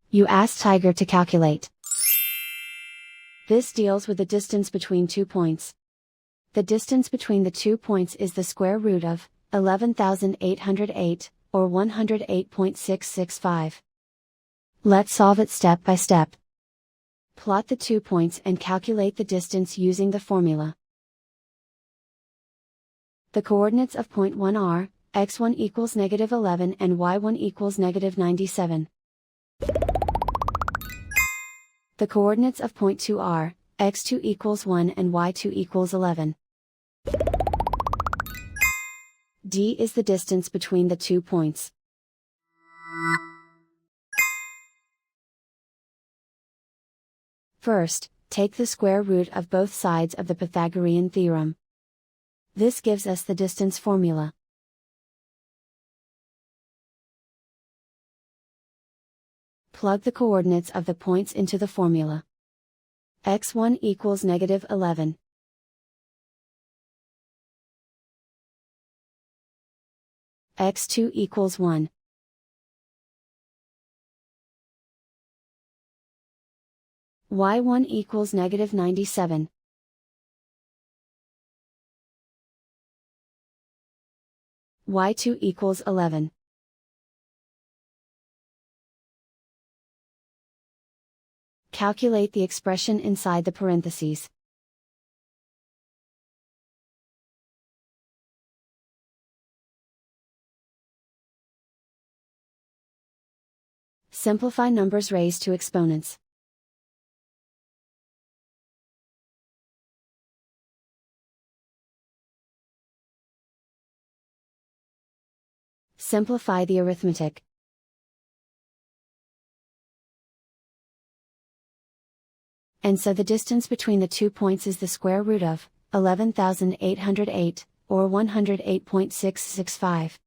You ask Tiger to calculate. This deals with the distance between 2 points. The distance between the 2 points is the square root of 11,808, or 108.665. Let's solve it step by step. Plot the 2 points and calculate the distance using the formula. The coordinates of point 1 are, x1 equals -11 and y1 equals -97. The coordinates of point 2 are, x2 equals 1 and y2 equals 11. D is the distance between the 2 points. First, take the square root of both sides of the Pythagorean theorem. This gives us the distance formula. Plug the coordinates of the points into the formula. x1 equals -11. x2 equals 1. y1 equals -97. y2 equals 11. Calculate the expression inside the parentheses. Simplify numbers raised to exponents. Simplify the arithmetic. And so the distance between the 2 points is the square root of 11,808, or 108.665.